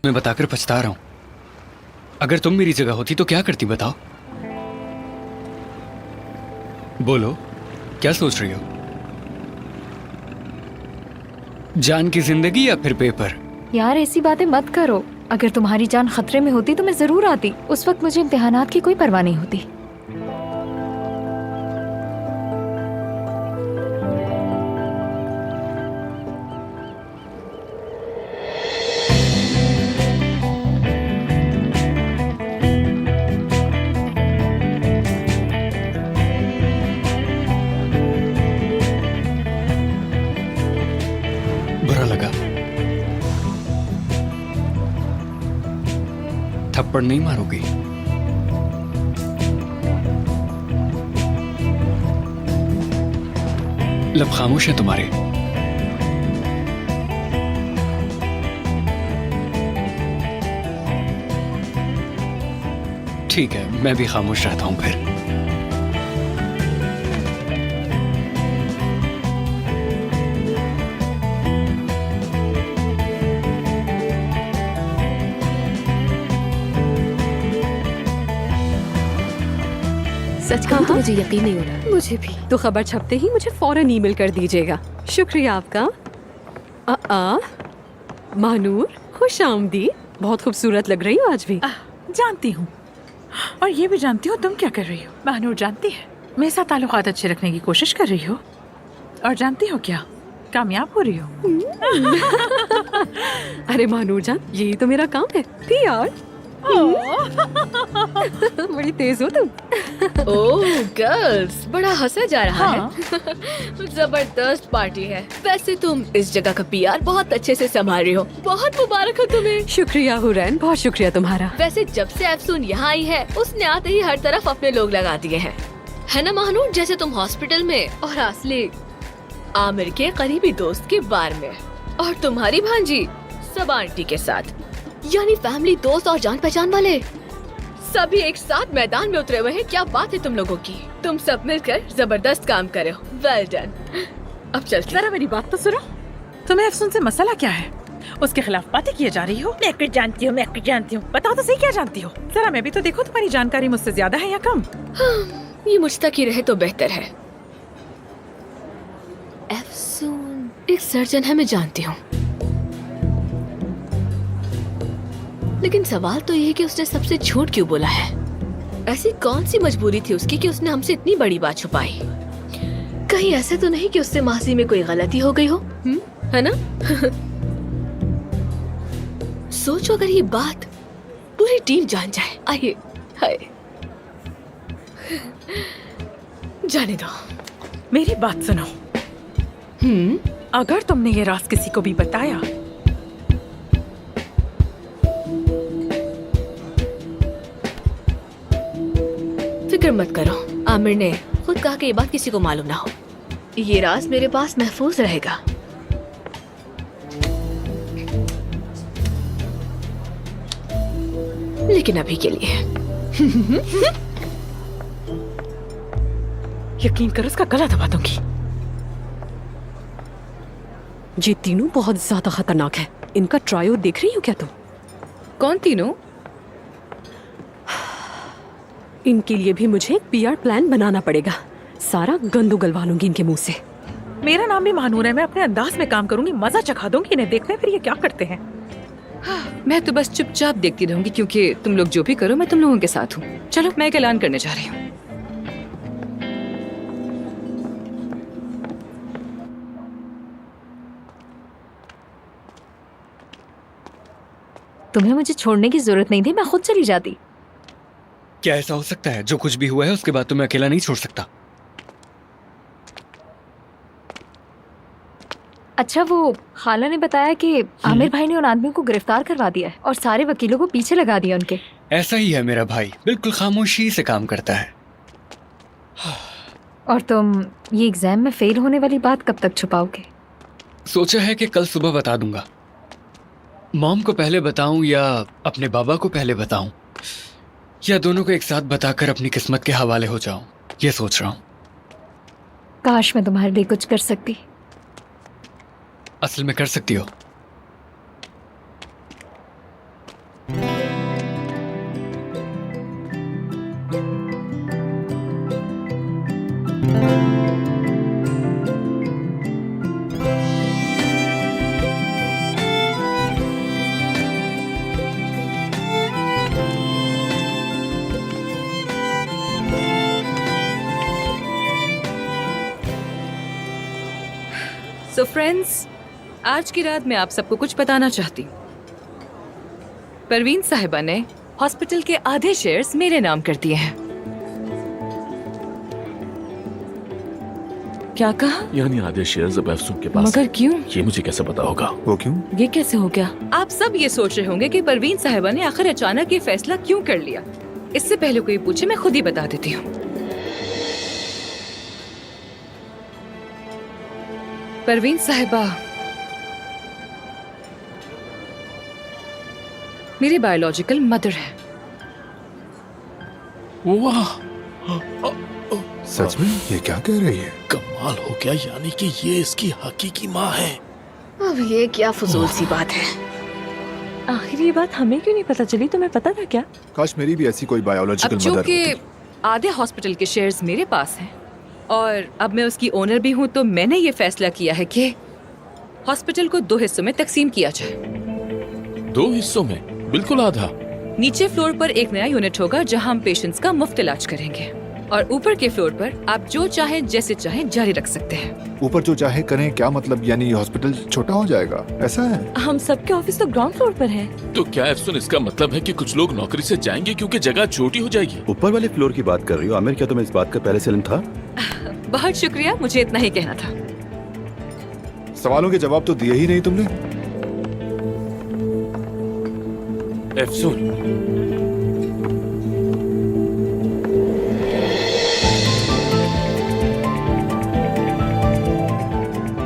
मैं बताकर पछता रहा हूँ। अगर तुम मेरी जगह होती तो क्या करती बताओ? बोलो, क्या सोच रही हो? जान की जिंदगी या फिर पेपर? यार ऐसी बातें मत करो। अगर तुम्हारी जान खतरे में होती तो मैं जरूर आती। उस वक्त मुझे इम्तिहानात की कोई परवाह नहीं होती। बुरा लगा? थप्पड़ नहीं मारोगी? लब खामोश है तुम्हारे। ठीक है, मैं भी खामोश रहता हूं फिर। सच कहूं तो मुझे यकीन नहीं हो रहा। मुझे भी। तो खबर छपते ही मुझे फौरन ईमेल कर दीजिएगा। शुक्रिया आपका। महानूर, खुश आमदीद। बहुत खूबसूरत लग रही हो आज भी। जानती हूँ, और ये भी जानती हूँ तुम क्या कर रही हो। महानूर जानती है मेरे साथ ताल्लुकात अच्छे रखने की कोशिश कर रही हो, और जानती हो क्या, कामयाब हो रही हो। अरे महानूर जान, यही तो मेरा काम है। PR। बड़ी तेज हो तुम। ओह गर्ल्स, बड़ा हंसा जा रहा हाँ। है। जबरदस्त पार्टी है। वैसे तुम इस जगह का PR बहुत अच्छे से संभाल रही हो। बहुत मुबारक हो तुम्हें। शुक्रिया हुरैन, बहुत शुक्रिया तुम्हारा। वैसे जब से अफसून यहाँ आई है, उसने आते ही हर तरफ अपने लोग लगा दिए हैं, है ना महानूर? जैसे तुम हॉस्पिटल में, और असली आमिर के करीबी दोस्त के बार में, और तुम्हारी भांजी सबा आंटी के साथ, यानी फैमिली, दोस्त और जान पहचान वाले सभी एक साथ मैदान में उतरे हुए हैं। क्या बात है तुम लोगों की। तुम सब मिलकर जबरदस्त काम कर रहे हो। Well done. अब चलते। जरा मेरी बात तो सुनो। तुम्हें अफसून से मसला क्या है? उसके खिलाफ बातें किए जा रही हो। मैं कुछ जानती हूँ, मैं कुछ जानती हूँ। बताओ तो सही, क्या जानती हो? जरा मैं भी तो देखो, तुम्हारी जानकारी मुझसे ज्यादा है या कम? हाँ, ये मुझ तक ही रहे तो बेहतर है। अफसून एक सर्जन है, मैं जानती हूँ, लेकिन सवाल तो ये है कि उसने सबसे झूठ क्यों बोला है। ऐसी कौन सी मजबूरी थी उसकी कि उसने हमसे इतनी बड़ी बात छुपाई? कहीं ऐसा तो नहीं कि उससे माजी में कोई गलती हो गई हो, है ना? सोचो अगर ये बात पूरी टीम जान जाए। आइए, हाय, जाने दो। मेरी बात सुनो। अगर तुमने ये राज किसी को भी बताया, फिक्र मत करो, आमिर ने खुद कहा कि ये बात किसी को मालूम ना हो। ये राज मेरे पास महफूज रहेगा। लेकिन अभी के लिए यकीन करो, उसका गला दबा दूंगी। ये तीनों बहुत ज्यादा खतरनाक है। इनका ट्रायो देख रही हो क्या तुम? कौन तीनों? इनके लिए भी मुझे एक PR प्लान बनाना पड़ेगा। सारा गंद उगलवा लूंगी इनके मुंह से। मेरा नाम भी महानूर है। मैं अपने अंदाज में काम करूंगी, मजा चखा दूंगी इन्हें। देखते हैं फिर ये क्या करते हैं। मैं तो बस चुपचाप देखती रहूंगी, क्योंकि तुम लोग जो भी करो मैं तुम लोगों के साथ हूँ। चलो, मैं एक ऐलान करने जा रही हूँ। तुम्हें मुझे छोड़ने की जरूरत नहीं थी, मैं खुद चली जाती। क्या ऐसा हो सकता है? जो कुछ भी हुआ है उसके बाद तो मैं अकेला नहीं छोड़ सकता। अच्छा, वो खाला ने बताया कि आमिर भाई ने उन आदमियों को गिरफ्तार करवा दिया है और सारे वकीलों को पीछे लगा दिया उनके। ऐसा ही है, मेरा भाई बिल्कुल खामोशी से काम करता है। और तुम ये एग्जाम में फेल होने वाली बात कब तक छुपाओगे? सोचा है कि कल सुबह बता दूंगा। मॉम को पहले बताऊं या अपने बाबा को पहले बताऊं, या दोनों को एक साथ बताकर अपनी किस्मत के हवाले हो जाऊं, ये सोच रहा हूं। काश मैं तुम्हारे लिए कुछ कर सकती। असल में कर सकती हो। सो फ्रेंड्स, आज की रात मैं आप सबको कुछ बताना चाहती हूँ। परवीन साहिबा ने हॉस्पिटल के आधे शेयर्स मेरे नाम कर दिए हैं। क्या कहा? यानी आधे शेयर्स अब अफसून के पास मगर हैं। क्यों? ये मुझे कैसे पता होगा? वो क्यों? ये कैसे हो गया? आप सब ये सोच रहे होंगे कि परवीन साहिबा ने आखिर अचानक ये फैसला क्यों कर लिया। इससे पहले कोई पूछे मैं खुद ही बता देती हूँ। परवीन साहिबा मेरी बायोलॉजिकल मदर है। वाह, सच में? ये क्या कह रही है? कमाल हो गया, यानी कि ये इसकी हकीकी माँ है। अब ये क्या फजूल सी बात है। आखिर ये बात हमें क्यों नहीं पता चली? तुम्हें पता था क्या? काश मेरी भी ऐसी कोई अब बायोलॉजिकल मदर चूंकि होती। आधे हॉस्पिटल के शेयर्स मेरे पास हैं और अब मैं उसकी ओनर भी हूँ, तो मैंने ये फैसला किया है कि हॉस्पिटल को 2 हिस्सों में तकसीम किया जाए। 2 हिस्सों में? बिल्कुल आधा। नीचे फ्लोर पर एक नया यूनिट होगा जहां हम पेशेंट्स का मुफ्त इलाज करेंगे, और ऊपर के फ्लोर पर आप जो चाहें जैसे चाहें जारी रख सकते हैं। ऊपर जो चाहे करें क्या मतलब? यानी हॉस्पिटल छोटा हो जाएगा, ऐसा है? हम सबके ऑफिस तो ग्राउंड फ्लोर पर है। तो क्या अफसून इसका मतलब है कि कुछ लोग नौकरी से जाएंगे क्योंकि जगह छोटी हो जाएगी? ऊपर वाले फ्लोर की बात कर रही हो आमिर? क्या तुम्हें इस बात का पहले से इल्म था? बहुत शुक्रिया, मुझे इतना ही कहना था। सवालों के जवाब तो दिए ही नहीं तुमने। अफसून,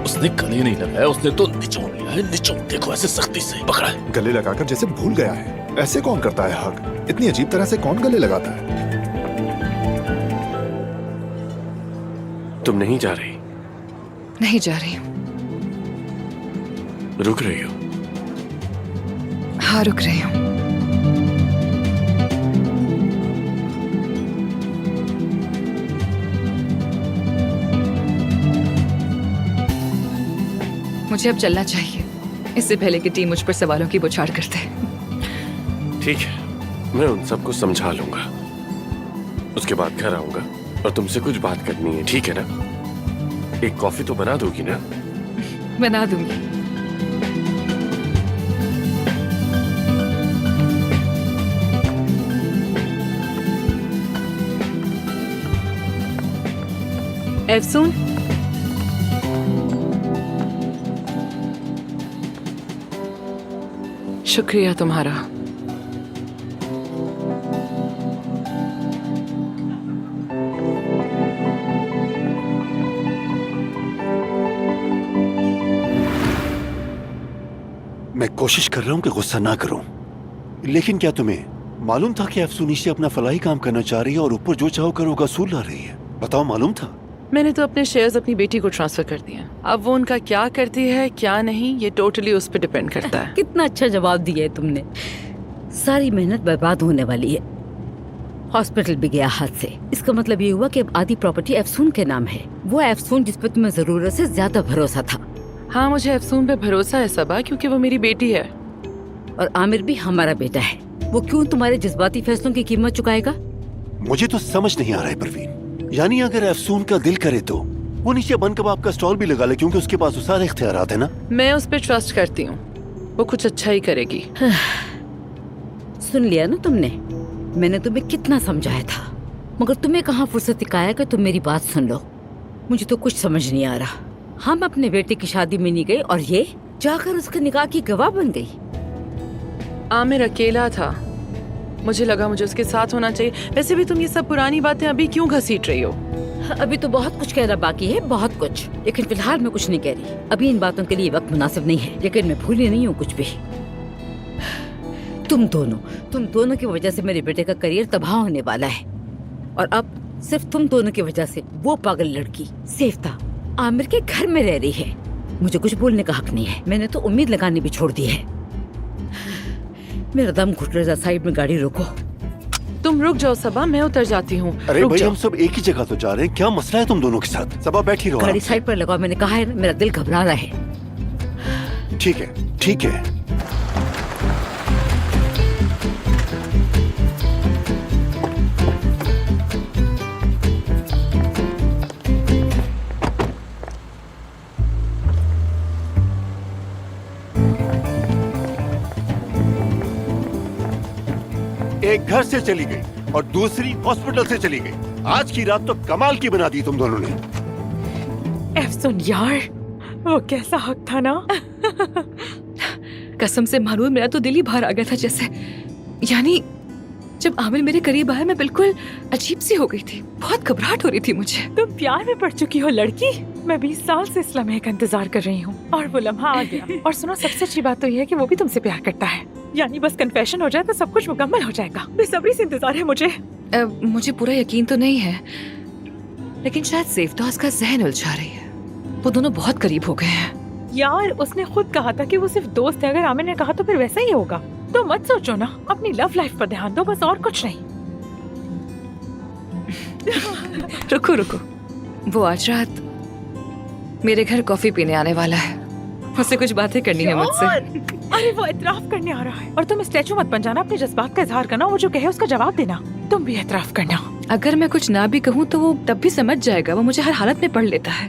उसने गले नहीं लगाया, उसने तो निचोड़ लिया है। निचोड़ देखो, ऐसे सख्ती से पकड़ा है। गले लगाकर जैसे भूल गया है। ऐसे कौन करता है हक? इतनी अजीब तरह से कौन गले लगाता है? तुम नहीं जा रही? नहीं जा रही हूँ। रुक रही हो? हाँ, रुक रही हूँ। मुझे अब चलना चाहिए, इससे पहले कि टीम मुझ पर सवालों की बौछार कर दे। ठीक है, मैं उन सबको समझा लूंगा। उसके बाद घर आऊंगा और तुमसे कुछ बात करनी है, ठीक है ना? एक कॉफी तो बना दोगी ना? बना दूंगी। एफसून, शुक्रिया तुम्हारा। मैं कोशिश कर रहा हूँ कि गुस्सा ना करूं, लेकिन क्या तुम्हें मालूम था कि अफसूनी से अपना फलाही काम करना चाह रही है और ऊपर जो चाहो करो का सूल ला रही है? बताओ, मालूम था? मैंने तो अपने शेयर्स अपनी बेटी को ट्रांसफर कर दिए। अब वो उनका क्या करती है क्या नहीं, ये टोटली उस पर डिपेंड करता है। कितना अच्छा जवाब दिया है तुमने। सारी मेहनत बर्बाद होने वाली है। हॉस्पिटल भी गया हाथ से। इसका मतलब ये हुआ कि अब आधी प्रॉपर्टी अफसून के नाम है। वो अफसून जिस पर तुम्हें जरूरत से ज्यादा भरोसा था। हाँ, मुझे अफसून पे भरोसा है सबा, क्योंकि वो मेरी बेटी है। और आमिर भी हमारा बेटा है। वो क्यों तुम्हारे जज्बाती फैसलों की कीमत चुकाएगा? मुझे तो समझ नहीं आ रहा है परवीन। यानी अगर अफसून का दिल करे तो वो नीचे बन कबाब का स्टॉल भी लगा ले, क्योंकि उसके पास वो सारे इख्तियारात है ना। मैं उस पर ट्रस्ट करती हूँ, वो कुछ अच्छा ही करेगी। सुन लिया ना तुमने? मैंने तुम्हें कितना समझाया था, मगर तुम्हें कहाँ फुर्सत आया कि तुम मेरी बात सुन लो। मुझे तो कुछ समझ नहीं आ रहा। हम अपने बेटे की शादी में नहीं गए और ये जाकर उसके निकाह की गवाह बन गई। आमिर अकेला था, मुझे लगा मुझे उसके साथ होना चाहिए। वैसे भी तुम ये सब पुरानी बातें अभी क्यों घसीट रही हो? अभी तो बहुत कुछ कहना बाकी है, बहुत कुछ, लेकिन फिलहाल मैं कुछ नहीं कह रही। अभी इन बातों के लिए वक्त मुनासिब नहीं है, लेकिन मैं भूली नहीं हूँ कुछ भी। तुम दोनों की वजह से मेरे बेटे का करियर तबाह होने वाला है, और अब सिर्फ तुम दोनों की वजह से वो पागल लड़की सेफ्ता आमिर के घर में रह रही है। मुझे कुछ बोलने का हक नहीं है। मैंने तो उम्मीद लगानी भी छोड़ दी है। मेरा दम घुट रहा। साइड में गाड़ी रोको। तुम रुक जाओ सबा, मैं उतर जाती हूँ। अरे रुक भाई जाओ। हम सब एक ही जगह तो जा रहे हैं, क्या मसला है तुम दोनों के साथ? सबा बैठी रहो गाड़ी आराम से। साइड पर लगाओ, मैंने कहा है ना, मेरा दिल घबरा रहा है। ठीक है ठीक है। एक घर से चली गई और दूसरी हॉस्पिटल से चली गई। आज की रात तो कमाल की बना दी तुम दोनों ने। एफसुन यार, वो कैसा हक था ना। कसम से मानूर, मेरा तो दिल ही बाहर आ गया था जैसे। यानी जब आमिर मेरे करीब आया मैं बिल्कुल अजीब सी हो गई थी। बहुत घबराहट हो रही थी मुझे। तुम प्यार में पड़ चुकी हो लड़की। मैं 20 साल से इस लम्हे का इंतजार कर रही हूँ और वो लम्हा आ गया। और सुनो, सबसे अच्छी बात तो ये है कि वो भी तुमसे प्यार करता है। यानी बस कन्फेशन हो जाए तो सब कुछ मुकम्मल हो जाएगा। बेसब्री से इंतजार है मुझे। मुझे पूरा यकीन तो नहीं है, लेकिन शायद सेफ्ताज का जहन उलझा रही है। वो दोनों बहुत करीब हो गए हैं। यार उसने खुद कहा था कि वो सिर्फ दोस्त है। अगर आमिर ने कहा तो फिर वैसा ही होगा। तो मत सोचो ना, अपनी लव लाइफ पर ध्यान दो बस, और कुछ नहीं। रुको रुको, वो आज रात मेरे घर कॉफी पीने आने वाला है। मुझसे कुछ बातें करनी है मुझसे। अरे वो एतराफ करने आ रहा है। और तुम स्टैचू मत बन जाना, अपने जज्बात का इजहार करना। वो जो कहे उसका जवाब देना। तुम भी एतराफ करना। अगर मैं कुछ ना भी कहूँ तो वो तब भी समझ जाएगा। वो मुझे हर हालत में पढ़ लेता है।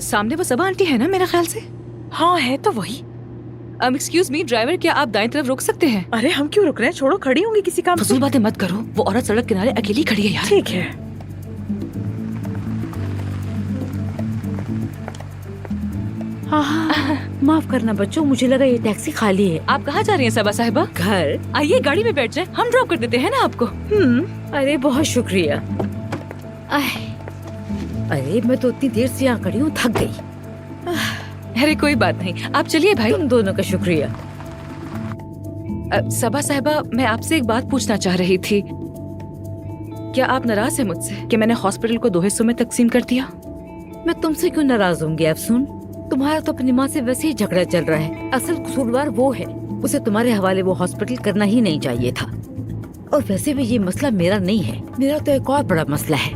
सामने वो सबा आंटी है ना मेरे ख्याल से। हाँ है तो वही। एक्सक्यूज मी ड्राइवर, क्या आप दाएं तरफ रुक सकते हैं? अरे हम क्यों रुक रहे हैं, छोड़ो, खड़ी होंगी किसी काम से। फजूल बातें मत करो। वो औरत सड़क किनारे अकेली खड़ी है यार। ठीक है। हाँ, माफ करना बच्चों, मुझे लगा ये टैक्सी खाली है। आप कहाँ जा रही हैं सबा साहिबा? घर। आइए गाड़ी में बैठ जाए, हम ड्रॉप कर देते हैं ना आपको। अरे बहुत शुक्रिया। अरे मैं तो इतनी देर से यहाँ खड़ी हूँ, थक गई। अरे कोई बात नहीं, आप चलिए भाई। तुम दोनों का शुक्रिया। सबा साहिबा, मैं आपसे एक बात पूछना चाह रही थी। क्या आप नाराज हैं मुझसे कि मैंने हॉस्पिटल को 2 हिस्सों में तकसीम कर दिया? मैं तुमसे क्यों नाराज होंगी अफसून? तुम्हारा तो अपनी माँ से वैसे ही झगड़ा चल रहा है। असल कसूरवार वो है, उसे तुम्हारे हवाले वो हॉस्पिटल करना ही नहीं चाहिए था। और वैसे भी ये मसला मेरा नहीं है, मेरा तो एक और बड़ा मसला है।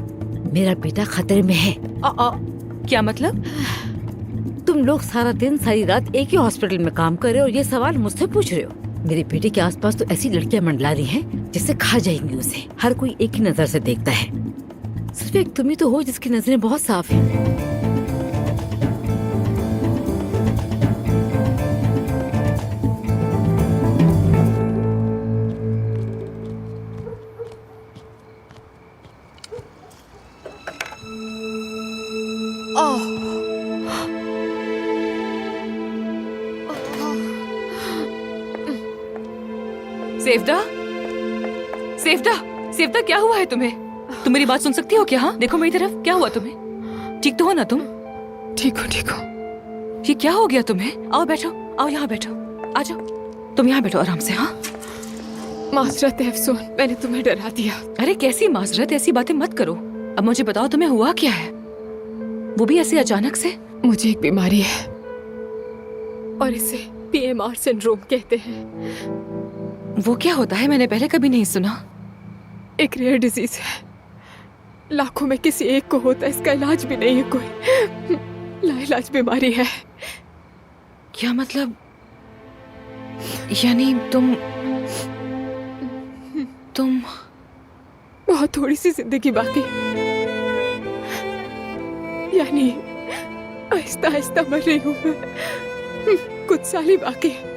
मेरा बेटा खतरे में है। क्या मतलब? तुम लोग सारा दिन सारी रात एक ही हॉस्पिटल में काम कर रहे हो और ये सवाल मुझसे पूछ रहे हो। मेरे बेटे के आसपास तो ऐसी लड़कियां मंडला रही हैं जिससे खा जाएंगी उसे। हर कोई एक ही नजर से देखता है। सिर्फ एक तुम ही तो हो जिसकी नजरें बहुत साफ हैं। सेफ्दा, सेफ्दा, सेफ्दा, क्या हुआ है तुम्हें? तुम मेरी बात सुन सकती हो क्या? हाँ देखो मेरी तरफ, क्या हुआ तुम्हें? ठीक तो हो ना तुम? ठीक हो ठीक हो। ये क्या हो गया तुम्हें? आओ बैठो, आओ यहाँ बैठो, आ जाओ। तुम यहाँ बैठो आराम से। हाँ माजरत है अफसोन, मैंने तुम्हें डरा दिया। अरे कैसी माजरत, ऐसी बातें मत करो। अब मुझे बताओ तुम्हें हुआ क्या है, वो भी ऐसे अचानक से? मुझे एक बीमारी है और इसे PMR सिंड्रोम कहते हैं। वो क्या होता है? मैंने पहले कभी नहीं सुना। एक रेयर डिजीज है, लाखों में किसी एक को होता है। इसका इलाज भी नहीं है कोई, लाइलाज बीमारी है। क्या मतलब? यानी तुम बहुत थोड़ी सी जिंदगी बाकी, यानी आहिस्ता आहिस्ता मर रही हूँ मैं। कुछ साल ही बाकी है,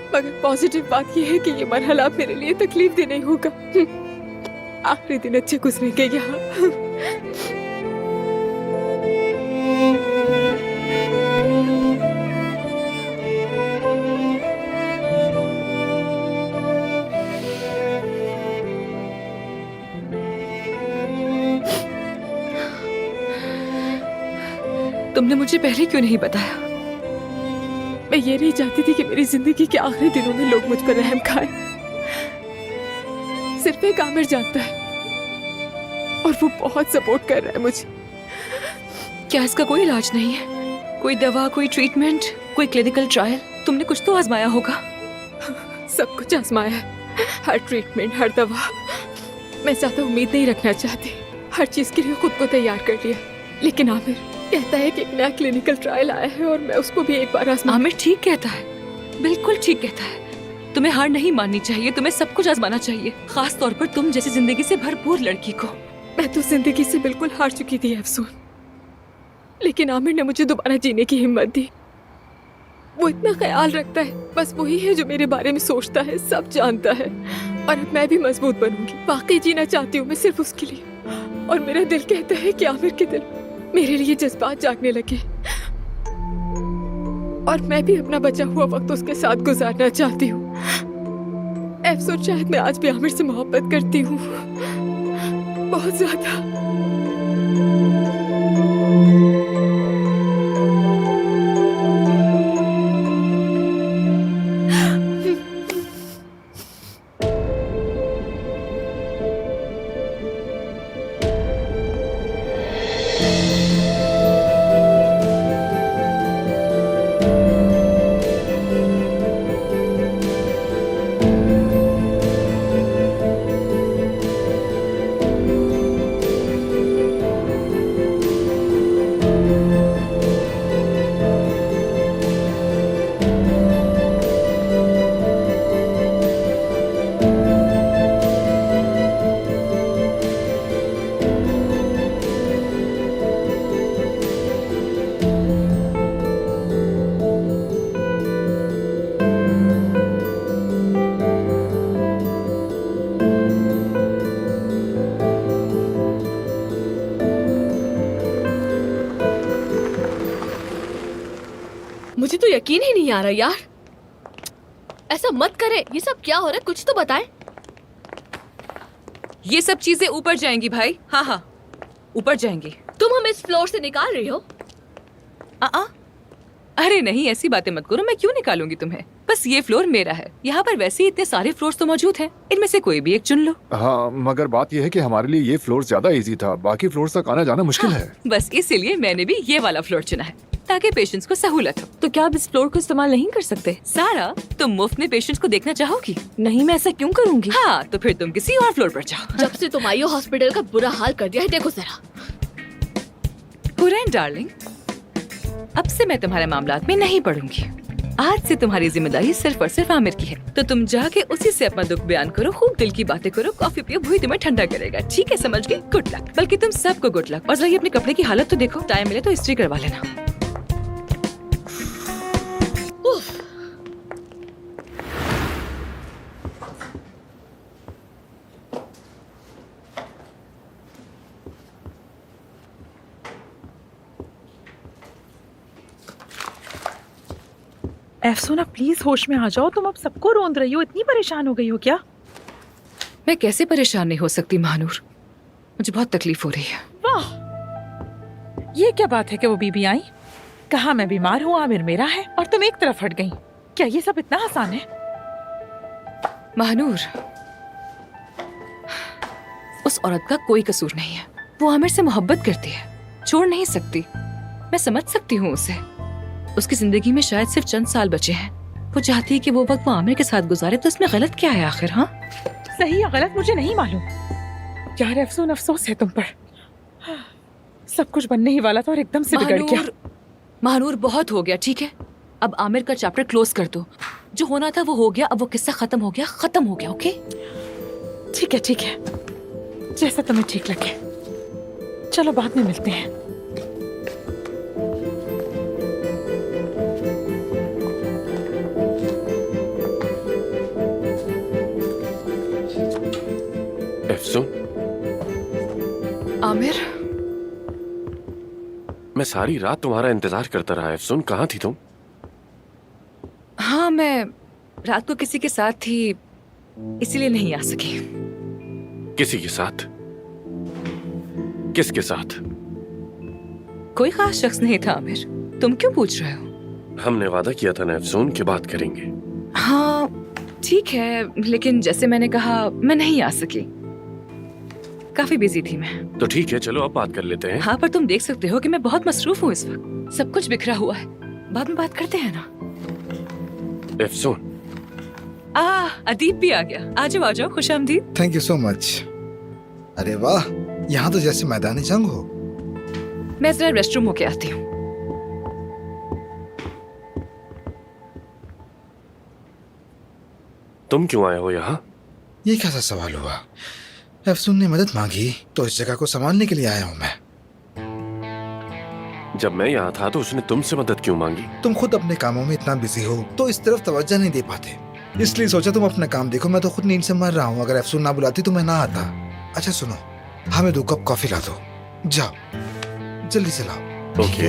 मगर पॉजिटिव बात यह है कि ये मरहला मेरे लिए तकलीफ दे नहीं होगा। आखिरी दिन अच्छे गुजरेंगे यहाँ। तुमने मुझे पहले क्यों नहीं बताया? मैं ये नहीं चाहती थी कि मेरी जिंदगी के आखिरी दिनों में लोग मुझ पर रहम खाएं। सिर्फ एक आमिर जानता है और वो बहुत सपोर्ट कर रहा है मुझे। क्या इसका कोई इलाज नहीं है? कोई दवा, कोई ट्रीटमेंट? कोई क्लिनिकल ट्रायल? तुमने कुछ तो आजमाया होगा। सब कुछ आजमाया है, हर ट्रीटमेंट, हर दवा। मैं ज्यादा उम्मीद नहीं रखना चाहती, हर चीज के लिए खुद को तैयार कर लिया। लेकिन आमिर कहता है कि एक नया क्लिनिकल ट्रायल आया है और मैं उसको भी एक बार आजमा। आमिर ठीक कहता है, बिल्कुल ठीक कहता है। तुम्हें हार नहीं माननी चाहिए, तुम्हें सब कुछ आजमाना चाहिए, खास तौर पर तुम जैसी जिंदगी से भरपूर लड़की को। मैं तो जिंदगी से बिल्कुल हार चुकी थी अफसून, लेकिन आमिर ने मुझे दोबारा जीने की हिम्मत दी। वो इतना ख्याल रखता है, बस वही है जो मेरे बारे में सोचता है, सब जानता है। और अब मैं भी मजबूत बनूंगी, वाकई जीना चाहती हूँ मैं सिर्फ उसके लिए। और मेरा दिल कहता है कि आमिर के दिल मेरे लिए जज्बात जागने लगे और मैं भी अपना बचा हुआ वक्त उसके साथ गुजारना चाहती हूँ। अफसोस शायद मैं आज भी आमिर से मोहब्बत करती हूँ, बहुत ज्यादा। मुझे तो यकीन ही नहीं आ रहा यार। ऐसा मत करे, ये सब क्या हो रहा है, कुछ तो बताएं। ये सब चीजें ऊपर जाएंगी भाई। हाँ हाँ, ऊपर जाएंगी। तुम हमें इस फ्लोर से निकाल रही हो? अरे नहीं, ऐसी बातें मत करो, मैं क्यों निकालूंगी तुम्हें। बस ये फ्लोर मेरा है, यहाँ पर वैसे ही इतने सारे फ्लोर्स तो मौजूद हैं, इनमें से कोई भी एक चुन लो। हाँ, मगर बात यह है कि हमारे लिए ये फ्लोर ज्यादा इजी था, बाकी फ्लोर तक आना जाना मुश्किल है। बस इसीलिए मैंने भी ये वाला फ्लोर चुना है, ताकि पेशेंट्स को सहूलत हो। तो क्या आप इस फ्लोर को इस्तेमाल नहीं कर सकते? सारा, तुम मुफ्त में पेशेंट्स को देखना चाहोगी? नहीं, मैं ऐसा क्यों करूँगी? हाँ, तो फिर तुम किसी और फ्लोर पर जाओ। जब से तुम आई हो हॉस्पिटल का बुरा हाल कर दिया है, देखो जरा। हुरैन डार्लिंग, अब से मैं तुम्हारे मामलात में नहीं पड़ूंगी। आज से तुम्हारी जिम्मेदारी सिर्फ और सिर्फ आमिर की है, तो तुम जाके उसी से अपना दुख बयान करो, खूब दिल की बातें करो, कॉफी पियो, वही तुम्हें ठंडा करेगा। ठीक है, समझ गई? Good luck. बल्कि तुम सबको गुड लक। और जरा ये अपने कपड़े की हालत तो देखो, टाइम मिले तो इस्त्री करवा लेना। अफसोना प्लीज होश में आ जाओ, तुम अब सबको रोंद रही हो, इतनी परेशान हो गई हो क्या? मैं कैसे परेशान नहीं हो सकती महानूर, मुझे बहुत तकलीफ हो रही है। वाह, ये क्या बात है कि वो बीबी आई, कहा मैं बीमार हूँ, आमिर मेरा है, और तुम एक तरफ हट गई। क्या ये सब इतना आसान है? महानूर, उस औरत का कोई कसूर नहीं है, वो आमिर से मोहब्बत करती है, छोड़ नहीं सकती। मैं समझ सकती हूँ उसे, उसकी जिंदगी में शायद सिर्फ चंद साल बचे हैं, वो चाहती है कि वो वक्त वो आमिर के साथ गुजारे, तो इसमें गलत क्या है आखिर? हाँ, सही या गलत मुझे नहीं मालूम यार, अफसोस अफसोस है तुम पर। सब कुछ बनने ही वाला था और एकदम से बिगड़ गया। महानूर, बहुत हो गया, ठीक है? अब आमिर का चैप्टर क्लोज कर दो, जो होना था वो हो गया, अब वो किस्सा खत्म हो गया, ओके? ठीक है, जैसा तुम्हें ठीक लगे। चलो बाद में मिलते हैं। अफसून, आमिर, मैं सारी रात तुम्हारा इंतजार करता रहा। अफसून, कहाँ थी तुम? हाँ, मैं रात को किसी के साथ थी, इसीलिए नहीं आ सकी। किसी के साथ? किसके साथ? कोई खास शख्स नहीं था आमिर, तुम क्यों पूछ रहे हो? हमने वादा किया था ना अफसून कि बात करेंगे। हाँ ठीक है, लेकिन जैसे मैंने कहा, मैं नहीं आ सकी, काफी बिजी थी मैं। तो ठीक है, चलो अब बात कर लेते हैं। हाँ, पर तुम देख सकते हो कि मैं बहुत मसरूफ हूँ इस वक्त, सब कुछ बिखरा हुआ है। बाद में बात करते हैं ना। अफसून, अदीप भी आ गया। आ जाओ, खुशामदीद। Thank you so much. अरे वाह, यहाँ तो जैसे मैदानी जंग हो। मैं जरा रेस्टरूम होके आती हूँ। तुम क्यों आए हो यहाँ? ये कैसा सवाल हुआ? अफसून ने मदद मांगी तो इस जगह को संभालने के लिए आया हूँ मैं। जब मैं यहाँ था तो उसने तुमसे मदद क्यों मांगी? तुम खुद अपने कामों में इतना बिजी हो तो इस तरफ तवज्जो नहीं दे पाते, इसलिए सोचा तुम अपना काम देखो। मैं तो खुद नींद से मर रहा हूँ। अगर अफसून ना बुलाती तो मैं ना आता। अच्छा सुनो, हमें 2 कप कॉफी ला दो। जाओ जल्दी से लाओ। ओके।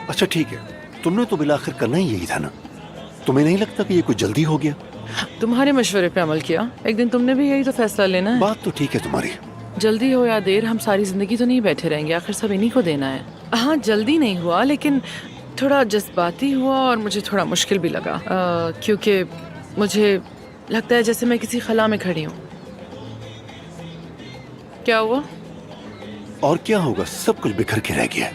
अच्छा ठीक है, तुमने तो बिलाखिर करना ही यही था ना। तुम्हें नहीं लगता कि ये कुछ जल्दी हो गया? तुम्हारे मशवरे पे अमल किया। एक दिन तुमने भी यही तो फैसला लेना है। बात तो ठीक है तुम्हारी। जल्दी हो या देर, हम सारी जिंदगी तो नहीं बैठे रहेंगे, आखिर सब इन्हीं को देना है। हाँ, जल्दी नहीं हुआ लेकिन थोड़ा जज्बाती हुआ और मुझे थोड़ा मुश्किल भी लगा, क्योंकि मुझे लगता है जैसे मैं किसी खला में खड़ी हूँ। क्या हुआ? और क्या होगा, सब कुछ बिखर के रह गया।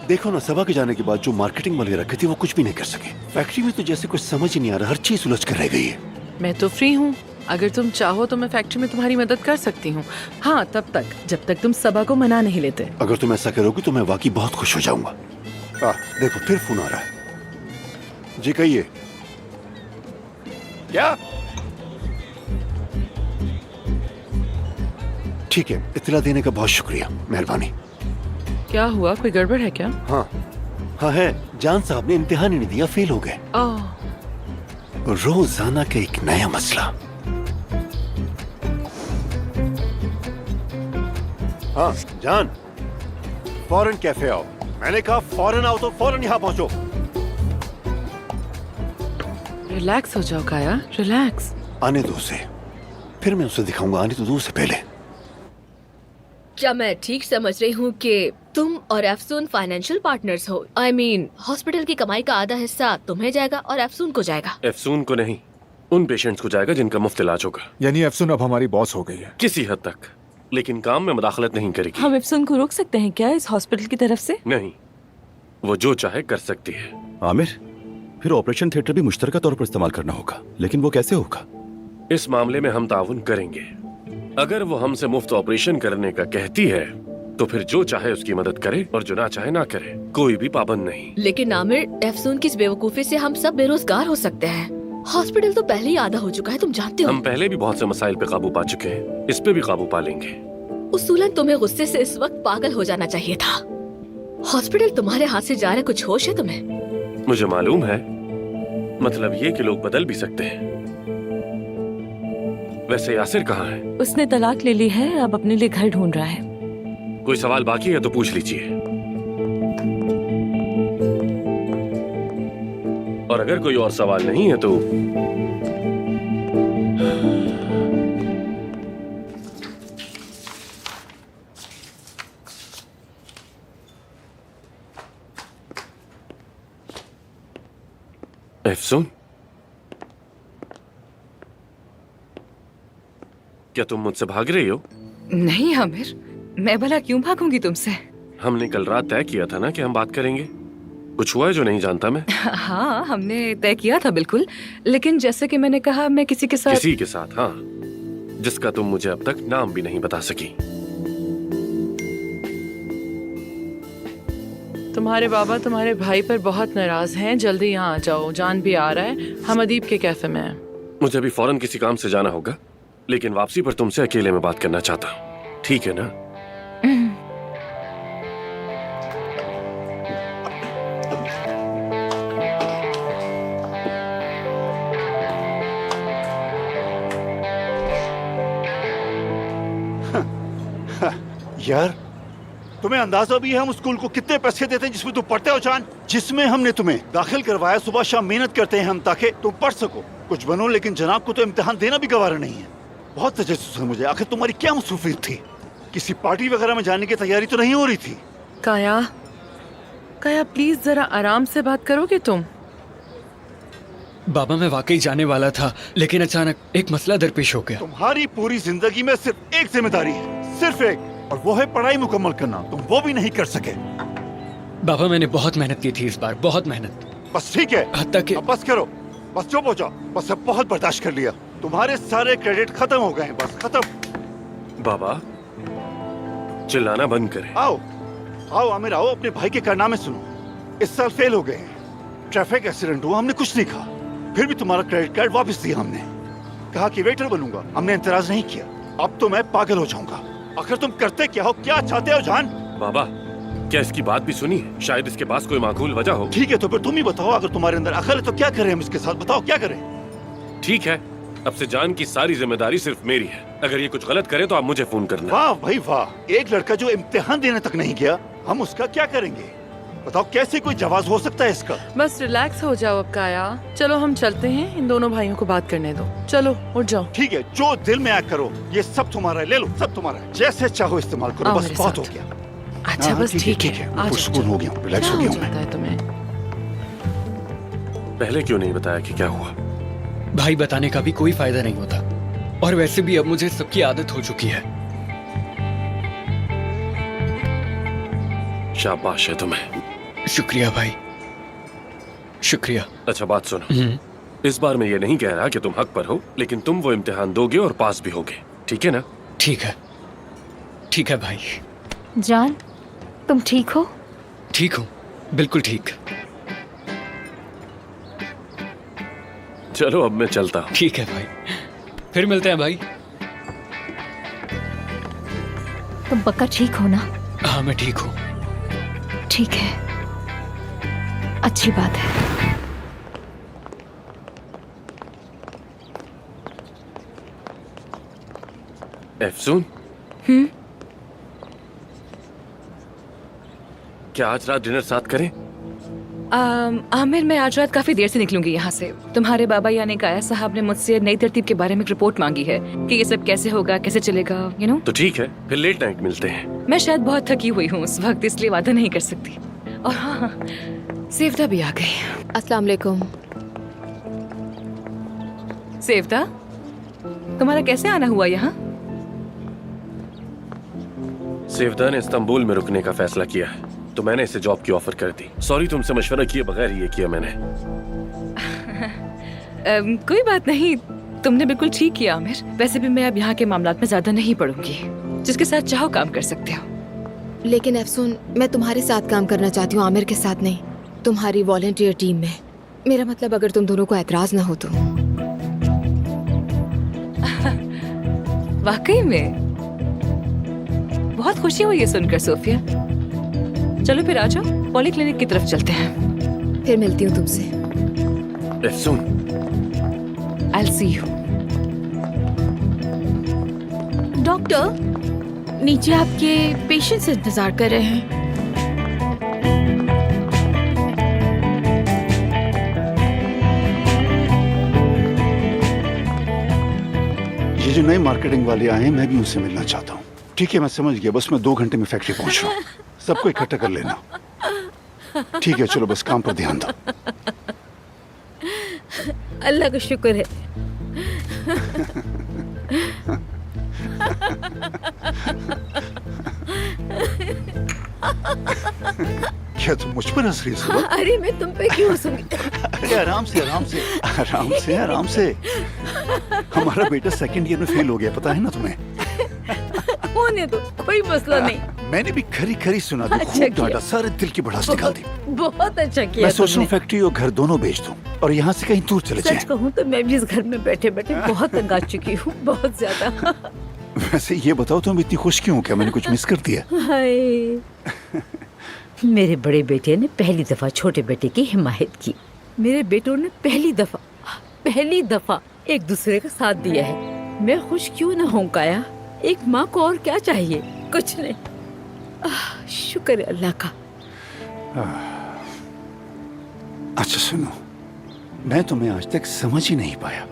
देखो ना, सबा के जाने के बाद जो मार्केटिंग वाले रखे थे वो कुछ भी नहीं कर सके। फैक्ट्री में तो जैसे कुछ समझ ही नहीं आ रहा, हर चीज उलझ कर रह गई है। मैं तो फ्री हूँ, अगर तुम चाहो तो मैं फैक्ट्री में तुम्हारी मदद कर सकती हूँ। हाँ, तब तक जब तक तुम सबा को मना नहीं लेते। अगर तुम ऐसा करोगी तो मैं वाकई बहुत खुश हो जाऊंगा। देखो फिर फोन आ रहा है। जी कहिए। क्या? ठीक है, इत्तला देने का बहुत शुक्रिया, मेहरबानी। क्या हुआ, कोई गड़बड़ है क्या? हाँ है। जान साहब ने इम्तिहान ही नहीं दिया, फेल हो गए। रोजाना का एक नया मसला। हाँ जान, फौरन कैफे आओ। मैंने कहा फौरन आओ तो फौरन यहाँ पहुंचो। रिलैक्स हो जाओ काया, रिलैक्स। आने दो उसे, फिर मैं उसे दिखाऊंगा। आने तो दो उसे पहले। क्या मैं ठीक समझ रही हूँ कि तुम और अफसून फाइनेंशियल पार्टनर्स हो? I mean, हॉस्पिटल की कमाई का आधा हिस्सा तुम्हें जाएगा और अफसून को जाएगा। अफसून को नहीं, उन पेशेंट्स को जाएगा जिनका मुफ्त इलाज होगा। यानी अफसून अब हमारी बॉस हो गई है? किसी हद तक, लेकिन काम में मुदाखलत नहीं करेगी। हम अफसून को रोक सकते हैं क्या इस हॉस्पिटल की तरफ से? नहीं, वो जो चाहे कर सकती है। आमिर, फिर ऑपरेशन थिएटर भी मुश्तरका तौर पर इस्तेमाल करना होगा, लेकिन वो कैसे होगा? इस मामले में हम ताउन करेंगे। अगर वो हमसे मुफ्त ऑपरेशन करने का कहती है तो फिर जो चाहे उसकी मदद करे और जो ना चाहे ना करे, कोई भी पाबंद नहीं। लेकिन आमिर, अफसून की इस बेवकूफी से हम सब बेरोजगार हो सकते हैं। हॉस्पिटल तो पहले ही आधा हो चुका है, तुम जानते हो। हम पहले भी बहुत से मसाइल पे काबू पा चुके हैं, इस पे भी काबू पा लेंगे। उसूलन तुम्हें गुस्से से इस वक्त पागल हो जाना चाहिए था। हॉस्पिटल तुम्हारे हाथ से जा रहा, कुछ होश है तुम्हें? मुझे मालूम है, मतलब ये कि लोग बदल भी सकते हैं। वैसे यासिर कहाँ है? उसने तलाक ले ली है, अब अपने लिए घर ढूंढ रहा है। कोई सवाल बाकी है तो पूछ लीजिए, और अगर कोई और सवाल नहीं है तो अफसून, क्या तुम मुझसे भाग रही हो? नहीं आमिर, मैं भला क्यों भागूंगी तुमसे? हमने कल रात तय किया था ना कि हम बात करेंगे। कुछ हुआ है जो नहीं जानता मैं? हाँ, हमने तय किया था बिल्कुल, लेकिन जैसे कि मैंने कहा, मैं किसी के साथ हाँ, जिसका तुम मुझे अब तक नाम भी नहीं बता सकी। तुम्हारे बाबा तुम्हारे भाई पर बहुत नाराज हैं, जल्दी यहाँ आ जाओ। जान भी आ रहा है, हम अदीब के कैफे में हैं। मुझे भी फौरन किसी काम से जाना होगा, लेकिन वापसी पर तुमसे अकेले में बात करना चाहता हूँ, ठीक है ना? यार, तुम्हें अंदाजा भी है हम स्कूल को कितने पैसे देते हैं जिसमें तुम पढ़ते हो जान? जिसमें हमने तुम्हें दाखिल करवाया, सुबह शाम मेहनत करते हैं हम ताकि तुम पढ़ सको, कुछ बनो। लेकिन जनाब को तो इम्तिहान देना भी गवारा नहीं है। बहुत तजस्सुस है मुझे। आखिर तुम्हारी क्या मसरूफियत थी? किसी पार्टी वगैरह में जाने की तैयारी तो नहीं हो रही थी? काया, काया प्लीज जरा आराम से बात करोगे तुम? बाबा मैं वाकई जाने वाला था, लेकिन अचानक एक मसला दरपेश हो गया। तुम्हारी पूरी जिंदगी में सिर्फ एक जिम्मेदारी है, सिर्फ एक, और वो है पढ़ाई मुकम्मल करना। तुम वो भी नहीं कर सके। बाबा मैंने बहुत मेहनत की थी इस बार, बहुत मेहनत। बस ठीक है, हत्ता कि अब बस करो, बस चुप हो जाओ। बस अब बहुत बर्दाश्त कर लिया। तुम्हारे सारे क्रेडिट खत्म हो गए हैं, बस खत्म। बाबा चिल्लाना बंद करें। आओ आओ आमिर, आओ अपने भाई के कारनामे सुनो। इस साल फेल हो गए हैं, ट्रैफिक एक्सीडेंट हुआ, हमने कुछ नहीं कहा, फिर भी तुम्हारा क्रेडिट कार्ड वापस दिया हमने। कहा कि वेटर बनूंगा, हमने इंतराज नहीं किया। अब तो मैं पागल हो जाऊंगा। आखिर तुम करते क्या हो, क्या चाहते हो जान? बाबा क्या इसकी बात भी सुनी है? शायद इसके पास कोई माकूल वजह हो। ठीक है तो फिर तुम ही बताओ, अगर तुम्हारे अंदर अकल है तो क्या करें हम इसके साथ, बताओ क्या करें? ठीक है, अब से जान की सारी जिम्मेदारी सिर्फ मेरी है। अगर ये कुछ गलत करे तो आप मुझे फोन करना। वाह भाई वाह, एक लड़का जो इम्तिहान देने तक नहीं गया, हम उसका क्या करेंगे? बताओ कैसे कोई जवाब हो सकता है इसका? बस रिलैक्स हो जाओ अब काया। चलो हम चलते हैं, इन दोनों भाइयों को बात करने दो। चलो उठ जाओ। ठीक है, जो दिल में आया करो, ये सब तुम्हारा है, ले लो, सब तुम्हारा है, जैसे चाहो इस्तेमाल करो। आओ बस मेरे बहुत हो साथ। गया। अच्छा हाँ, बस ठीक है, मैं पुरसुकून हो गया हूँ, रिलैक्स हो गया हूँ मैं। जाता है तुम्हें? पहले क्यों नहीं बताया कि क्या हुआ? भाई बताने का भी कोई फायदा नहीं होता, और वैसे भी अब मुझे सबकी आदत हो चुकी है। शाबाश है तुम्हें। शुक्रिया भाई, शुक्रिया। अच्छा बात सुनो, इस बार मैं ये नहीं कह रहा कि तुम हक पर हो, लेकिन तुम वो इम्तिहान दोगे और पास भी होगे, ठीक है ना? ठीक है, ठीक है भाई। जान तुम ठीक हो? ठीक हूँ, बिल्कुल ठीक। चलो अब मैं चलता हूँ। ठीक है भाई, फिर मिलते हैं भाई। तुम पक्का ठीक हो ना? हाँ मैं ठीक हूँ। ठीक है, अच्छी बात है। एफसून, क्या आज रात डिनर साथ करें? आमिर मैं आज रात काफी देर से निकलूंगी यहाँ से। तुम्हारे बाबा यानी काया साहब ने मुझसे नई तरतीब के बारे में एक रिपोर्ट मांगी है कि ये सब कैसे होगा, कैसे चलेगा, यू नो। तो ठीक है, फिर लेट नाइट मिलते हैं। मैं शायद बहुत थकी हुई हूँ उस वक्त, इसलिए वादा नहीं कर सकती। और हाँ, सेवदा भी आ गई। अस्सलाम वालेकुम। सेवदा, तुम्हारा कैसे आना हुआ यहाँ? सेवदा ने इस्तांबुल में रुकने का फैसला किया है, तो मैंने इसे जॉब की ऑफर कर दी। सॉरी, तुमसे मशवरा किए बगैर ही ये किया मैंने। कोई बात नहीं, तुमने बिल्कुल ठीक किया आमिर। वैसे भी मैं अब यहाँ के मामलात में ज्यादा नहीं पड़ूंगी, जिसके साथ चाहो काम कर सकते हो। लेकिन अफसून, मैं तुम्हारे साथ काम करना चाहती हूँ, आमिर के साथ नहीं। तुम्हारी वॉलंटियर टीम में। मेरा मतलब अगर तुम दोनों को एतराज ना हो तो। वाकई में बहुत खुशी हुई ये सुनकर सोफिया। चलो फिर आ जाओ, पॉली क्लिनिक की तरफ चलते हैं। फिर मिलती हूँ तुमसे। एफसून, I'll see you। डॉक्टर, नीचे आपके पेशेंट्स इंतजार कर रहे हैं। ये जो नए मार्केटिंग वाले आए हैं, मैं भी उनसे मिलना चाहता हूँ। ठीक है मैं समझ गया, बस मैं 2 घंटे में फैक्ट्री पहुंच रहा हूँ। सबको इकट्ठा कर लेना। ठीक है चलो, बस काम पर ध्यान दो। अल्लाह का शुक्र है। क्या तुम मुझ पर हंस रही हो सुबह? अरे मैं तुम पे क्यों हंसूंगी? अरे आराम से आराम से आराम से आराम से। हमारा बेटा 2nd ईयर में फेल हो गया, पता है ना तुम्हें? होने दो, कोई मसला नहीं। मैंने भी खरी खरी सुना दी, अच्छा खूब किया। डांटा, सारे दिल की भड़ास निकाल दी। बहुत अच्छा किया मैं सोच रहा तुमने। हूँ फैक्ट्री और घर दोनों बेच दूं और यहाँ से कहीं दूर चले सच जाएं। कहूँ तो मैं भी इस घर में बैठे बैठे बहुत तंग आ चुकी हूँ, बहुत ज्यादा। वैसे ये बताओ तुम इतनी खुश क्यों हो? क्या मैंने कुछ मिस कर दिया? हाय, मेरे बड़े बेटे ने पहली दफा छोटे बेटे की हिमायत की। मेरे बेटों ने पहली दफा एक दूसरे का साथ दिया है। मैं खुश क्यों ना हूँ काया? एक माँ को और क्या चाहिए? कुछ नहीं। शुक्र है अल्लाह का। अच्छा सुनो, मैं तुम्हें आज तक समझ ही नहीं पाया।